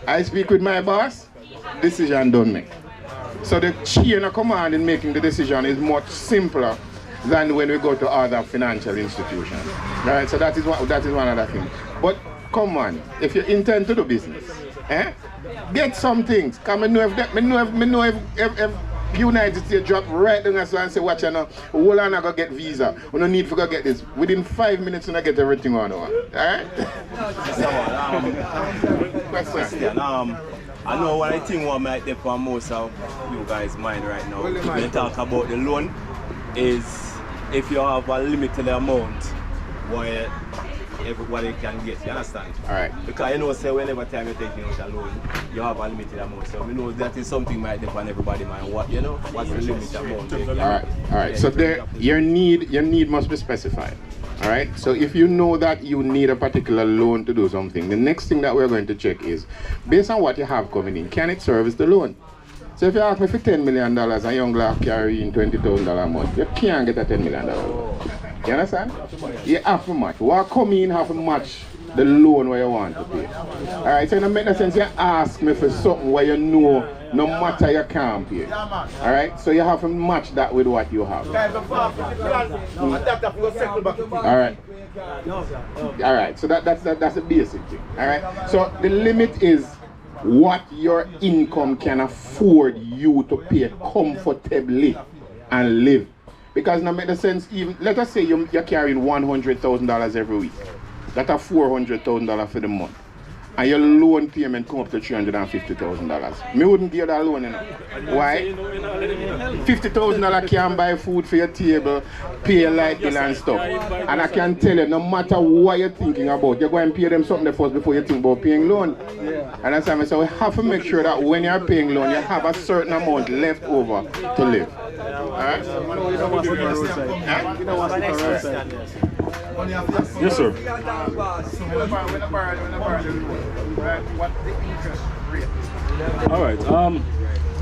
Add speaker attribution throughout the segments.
Speaker 1: I speak with my boss, decision done make. So the chain of command in making the decision is much simpler than when we go to other financial institutions. Right? So that is one other thing. But come on, if you intend to do business, get some things. Come and know if United States drop right down and say, watch you know, hold on, I go get visa. We don't need to go get this. Within 5 minutes, I get everything on. Alright?
Speaker 2: Question. I know what I think what might be for most of you guys' mind right now when you talk about the loan is if you have a limited amount where everybody can get, you understand?
Speaker 1: Alright.
Speaker 2: Because you know, say whenever time you're taking out a loan, you have a limited amount. So we know that is something might depend on everybody mind. What you know, what's the limited amount?
Speaker 1: Alright. So there your need must be specified. Alright? So if you know that you need a particular loan to do something, the next thing that we're going to check is based on what you have coming in, can it service the loan? So if you ask me for $10 million and young lad carrying $20,000 a month, you can't get a $10 million loan. You understand? You have to match. What come in have to match the loan where you want to pay. Alright, so it make no sense you ask me for something where you know no matter you can't pay. Alright, so you have to match that with what you have. Alright. Alright, so that's the basic thing. Alright. So the limit is what your income can afford you to pay comfortably and live. Because now make the sense, even let us say you're carrying $100,000 every week. That's $400,000 for the month. And your loan payment come up to $350,000. Me wouldn't give that loan, you know. Why? $50,000 can buy food for your table, pay your light bill and stuff. And I can tell you, no matter what you're thinking about, you're going to pay them something first before you think about paying loan. And that's why I say we have to make sure that when you're paying loan, you have a certain amount left over to live. Alright?
Speaker 3: Yes, sir. All right.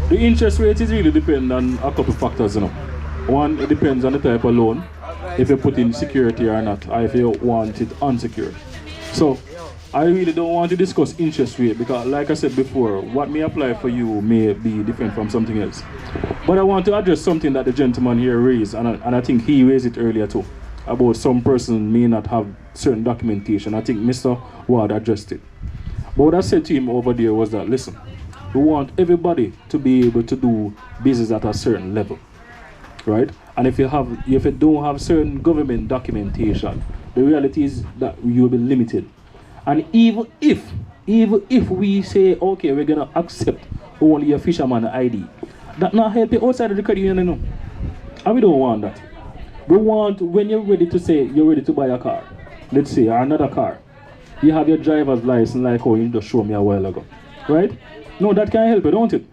Speaker 3: The interest rate is really depend on a couple factors, you know. One, it depends on the type of loan, if you put in security or not, or if you want it unsecured. So, I really don't want to discuss interest rate because, like I said before, what may apply for you may be different from something else. But I want to address something that the gentleman here raised, and I think he raised it earlier too, about some person may not have certain documentation. I think Mr. Ward addressed it. But what I said to him over there was that, listen, we want everybody to be able to do business at a certain level, right? And if you don't have certain government documentation, the reality is that you'll be limited. And even if we say, okay, we're gonna accept only a fisherman ID, that not help you outside of the credit union, no. And we don't want that. We want, when you're ready to say you're ready to buy a car, let's say, or another car, you have your driver's license like how you just showed me a while ago, right? No, that can help you, don't it?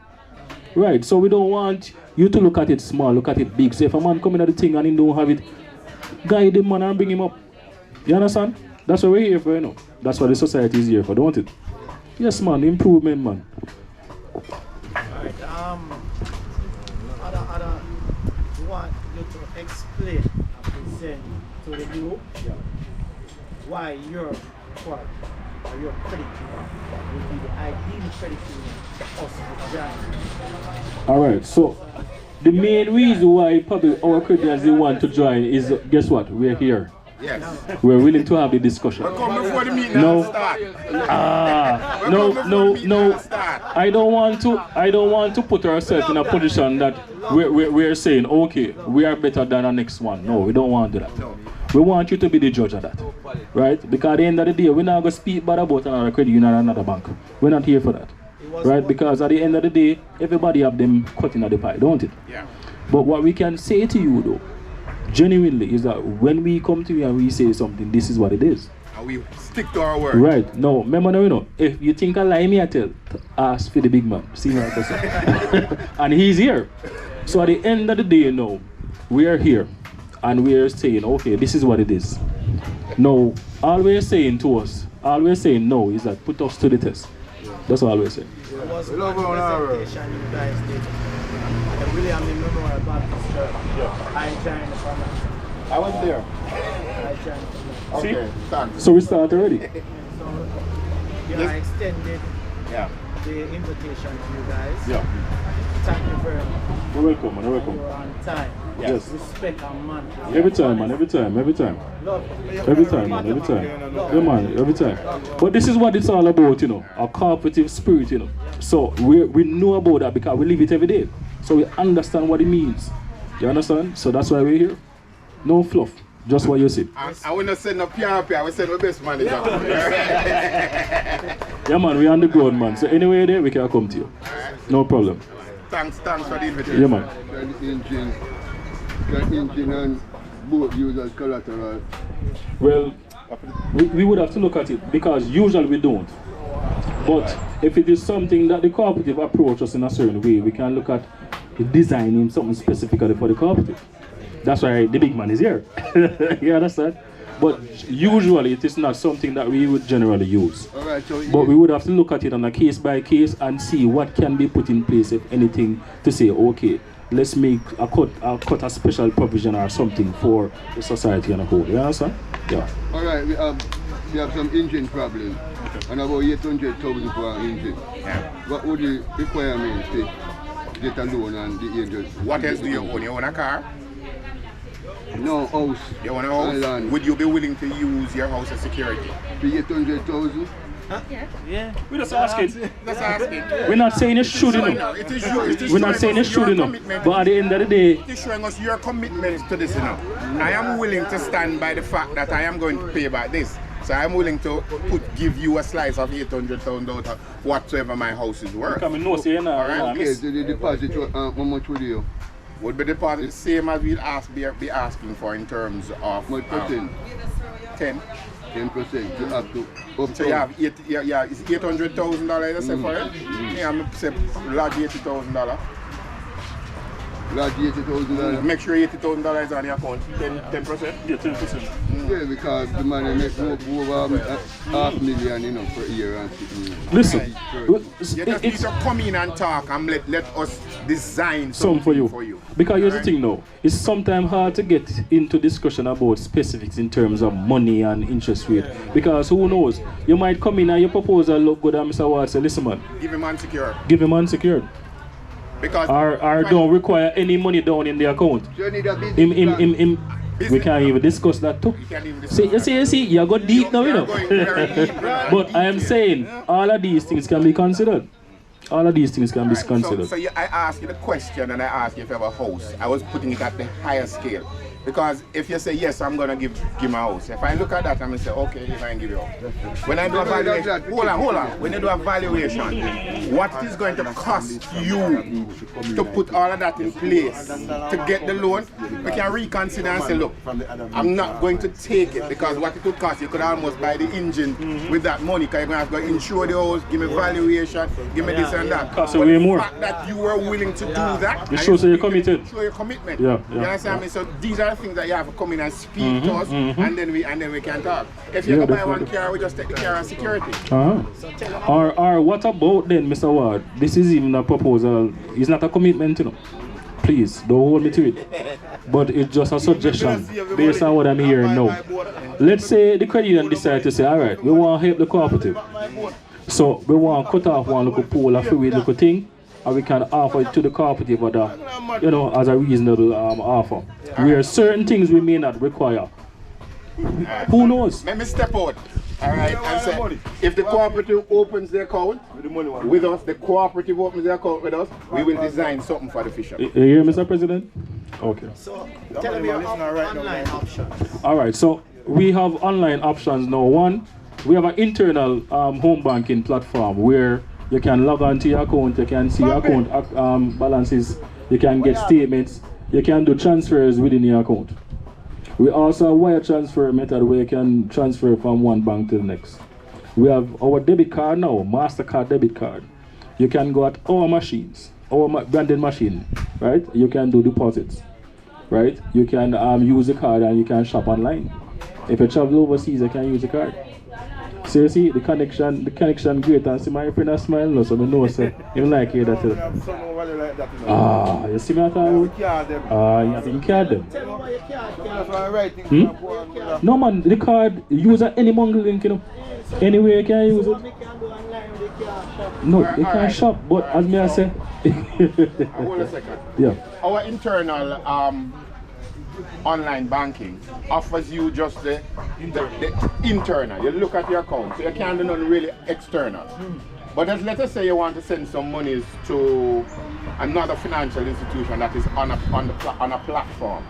Speaker 3: Right, so we don't want you to look at it small, look at it big. So if a man come in at the thing and he don't have it, guide the man and bring him up. You understand? That's what we're here for, you know. That's what the society is here for, don't it? Yes, man, improvement, man.
Speaker 4: Alright, we want you to explain and present to the group why your product or your credit union will be the ideal credit union for us to join.
Speaker 3: Alright, so the main reason why probably our credit unions want to join is, guess what? We're here.
Speaker 1: Yes.
Speaker 3: We're willing to have the discussion.
Speaker 1: Come before the meeting
Speaker 3: No.
Speaker 1: start.
Speaker 3: No. I don't want to put ourselves in a position that we're saying, okay, we are better than the next one. No, we don't want to do that. We want you to be the judge of that. Right? Because at the end of the day, we're not going to speak bad about another credit union or another bank. We're not here for that. Right? Because at the end of the day, everybody have them cutting at the pie, don't it?
Speaker 1: Yeah.
Speaker 3: But what we can say to you though, genuinely, is that when we come to you and we say something, this is what it is.
Speaker 1: And we stick to our word.
Speaker 3: Right. No, remember now, you know, if you think I lie, me I tell, ask for the big man. See my person. And he's here. So at the end of the day, you know, we are here. And we are saying, okay, this is what it is. No, all we're saying to us, all we're saying no, is that put us to the test. That's all we're saying.
Speaker 4: There was one presentation you guys did. I really am the memorial Baptist Church. I joined the family.
Speaker 1: I was there.
Speaker 4: I joined the family.
Speaker 1: Okay, thanks.
Speaker 3: So we start already.
Speaker 4: So you are extended the invitation to you guys.
Speaker 3: Yeah.
Speaker 4: Thank you very much.
Speaker 3: You're welcome, man. You're welcome.
Speaker 4: You're on time.
Speaker 3: Yes.
Speaker 4: Respect our man.
Speaker 3: Every time, man. Every time. Every time.
Speaker 4: Love.
Speaker 3: Every time, man. Every time. Yeah, man. Every time. But this is what it's all about, you know. Our cooperative spirit, you know. So we know about that because we live it every day. So we understand what it means. You understand? So that's why we're here. No fluff. Just what you said.
Speaker 1: I will not send no PR, I will send my best manager.
Speaker 3: Yeah, man. We're on the ground, man. So anyway there, we can come to you. No problem.
Speaker 1: Thanks for the invitation.
Speaker 3: Yeah, man.
Speaker 5: The engine and boat used as collateral.
Speaker 3: Well, we would have to look at it because usually we don't. But if it is something that the cooperative approach us in a certain way, we can look at designing something specifically for the cooperative. That's why the big man is here. You understand? But usually it is not something that we would generally use.
Speaker 5: Alright, so
Speaker 3: But we would have to look at it on a case by case and see what can be put in place, if anything, to say, okay, let's make a special provision or something for the society as a whole. You understand? Yeah.
Speaker 5: alright, we have some engine problem. And about 800,000 for an engine. What would the requirements to get a loan and the engine?
Speaker 1: What else do you own? You own a car?
Speaker 5: No, house.
Speaker 1: You own a house?
Speaker 5: Island.
Speaker 1: Would you be willing to use your house as security?
Speaker 5: The 800,000?
Speaker 4: Yeah.
Speaker 3: We're just asking.
Speaker 1: That's asking.
Speaker 3: We're not saying it should, you know.
Speaker 1: It is you. It is
Speaker 3: We're not saying it should, you know. But at the end of the day,
Speaker 1: It is showing us your commitment to this, you know. I am willing to stand by the fact that I am going to pay back this. So I am willing to give you a slice of 800,000 out of whatsoever my house is worth.
Speaker 3: come in, no, say,
Speaker 5: Okay, so the deposit, how much would you?
Speaker 1: Would be deposit the same as we'll be asking for in terms of
Speaker 5: What percent?
Speaker 1: 10.
Speaker 5: 10%. You have to up
Speaker 1: So you have it's $800,000 I say for it. Yeah, I'm say large $80,000.
Speaker 5: Large $80,000.
Speaker 1: Make sure $80,000 is on your account. 10%.
Speaker 3: Yeah, 10%.
Speaker 5: Yeah, because the money make over $500,000, you know, per year and
Speaker 3: Listen,
Speaker 1: You just need
Speaker 3: it's
Speaker 1: to come in and talk and let us design
Speaker 3: some
Speaker 1: something
Speaker 3: for you. Because here's the thing now, it's sometimes hard to get into discussion about specifics in terms of money and interest rate. Because who knows, you might come in and your proposal look good and Mr. Ward say, listen man,
Speaker 1: Give him unsecured.
Speaker 3: give him unsecured.
Speaker 1: Because
Speaker 3: Or don't require any money down in the account.
Speaker 5: So you need a business plan.
Speaker 3: We can't even discuss that too.
Speaker 1: you can't even discuss
Speaker 3: See, you see, you go deep now, you know.
Speaker 1: You're going very deep.
Speaker 3: But I am saying, all of these things can be considered. All of these things can be considered.
Speaker 1: So I asked you the question and I asked you if you have a house. I was putting it at the higher scale. Because if you say, yes, I'm going to give my house. If I look at that, I'm going to say, okay, if I can give you a house. When I do a valuation, hold on. When you do a valuation, what is going to cost you to put all of that in place to get the loan? We can reconsider and say, look, I'm not going to take it because what it would cost, you could almost buy the engine with that money because you're going to have to insure the house, give me valuation, give me this and that.
Speaker 3: Costs
Speaker 1: But
Speaker 3: way
Speaker 1: the
Speaker 3: more.
Speaker 1: fact that you were willing to do that,
Speaker 3: It shows that you're committed.
Speaker 1: show your commitment.
Speaker 3: Yeah.
Speaker 1: You understand me? So these are the things that you have to come in and speak to us, and then we can talk. If you
Speaker 3: Yeah,
Speaker 1: go buy one
Speaker 3: definitely.
Speaker 1: car, we just take the car and security.
Speaker 3: Or what about then, Mr. Ward? This is even a proposal. It's not a commitment, you know. Please, don't hold me to it. But it's just a suggestion based on what I'm hearing now. Let's say the credit union decide to say, all right, we want to help the cooperative. So we want to cut off one little pool of free little thing, and we can offer it to the cooperative or the, you know, as a reasonable offer. Where certain things we may not require. Who knows?
Speaker 1: Let me step out, all right, and say, if the cooperative opens their account with us, the cooperative opens their account with us, we will design something for the fisher.
Speaker 3: You hear, Mr. President? Okay.
Speaker 4: So tell me your online options.
Speaker 3: All right, so we have online options now. One, we have an internal home banking platform where you can log on to your account, you can see your account balances, you can get statements, you can do transfers within your account. We also have wire transfer method where you can transfer from one bank to the next. We have our debit card now, MasterCard debit card. You can go at our machines, our branded machine, right? You can do deposits, right? You can use the card and you can shop online. If you travel overseas, you can use the card. So you see the connection great, and see my friend a smile now, so I know so you like it that. You see me at all? You can't them. No man, the card use any mongle link, you know. Anywhere you can use it. No,
Speaker 1: Alright,
Speaker 3: they can't
Speaker 1: alright.
Speaker 3: shop, but as me I say.
Speaker 1: Hold a second.
Speaker 3: Yeah.
Speaker 1: Our internal online banking offers you just the internal. You look at your account, so you can't do nothing really external. But let us say you want to send some monies to another financial institution that is on a platform.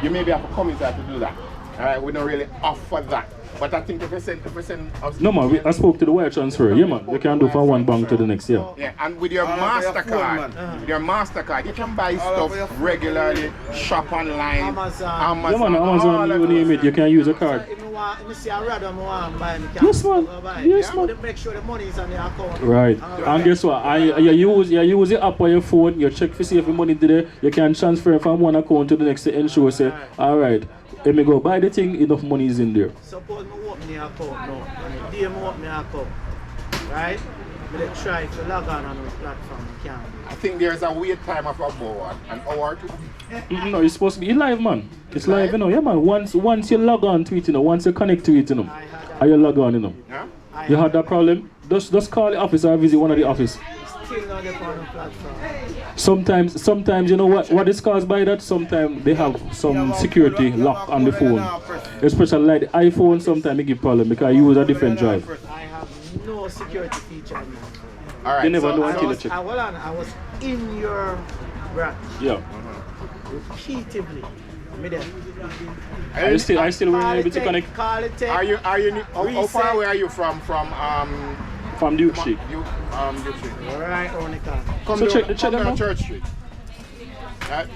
Speaker 1: You maybe have to come inside to do that. Alright, we don't really offer that. But I think if we send
Speaker 3: No man, I spoke to the wire transfer. Yeah man, you can do from one bank to the next, yeah.
Speaker 1: Yeah, and with your MasterCard, you can buy stuff regularly, shop online,
Speaker 4: Amazon.
Speaker 3: Yeah man,
Speaker 1: all
Speaker 3: Amazon,
Speaker 1: of
Speaker 3: you name
Speaker 1: those
Speaker 3: it, you can use a card.
Speaker 4: If you see a rather more buy,
Speaker 3: Yes, man. Yes, man.
Speaker 4: Make sure the money is on the account.
Speaker 3: Right. And guess what? You use the app on your phone, you check to see if the money there, you can transfer from one account to the next to ensure say, alright, let me go buy the thing, enough money is in there.
Speaker 4: Suppose I open the account now, and the day I open the account, right? I try to log on the platform, I can't.
Speaker 1: I think there's a wait time of about an hour or two.
Speaker 3: No, it's supposed to be live, man. It's live, you know. Yeah, man. Once you log on to it, you know, once you connect to it, you know, and you log on, you know.
Speaker 1: Yeah?
Speaker 3: You had that problem? Just call the office or visit one of the office.
Speaker 4: Still not on the platform.
Speaker 3: Sometimes you know what is caused by that? Sometimes they have some security lock on the phone. Especially like the iPhone, sometimes it give problem because you use a different drive.
Speaker 4: I have no security feature on my phone.
Speaker 1: Alright.
Speaker 3: They never
Speaker 1: so-
Speaker 3: know
Speaker 1: so-
Speaker 3: until you check.
Speaker 4: I was in your branch
Speaker 3: Yeah.
Speaker 4: repeatedly. Me there.
Speaker 3: I still were able to connect
Speaker 4: Call it take.
Speaker 1: How far away are you from
Speaker 3: from Duke Street.
Speaker 1: Duke Street?
Speaker 4: Right on the car.
Speaker 1: Come
Speaker 3: So
Speaker 1: down,
Speaker 3: check the
Speaker 1: come down
Speaker 3: now.
Speaker 1: Church Street.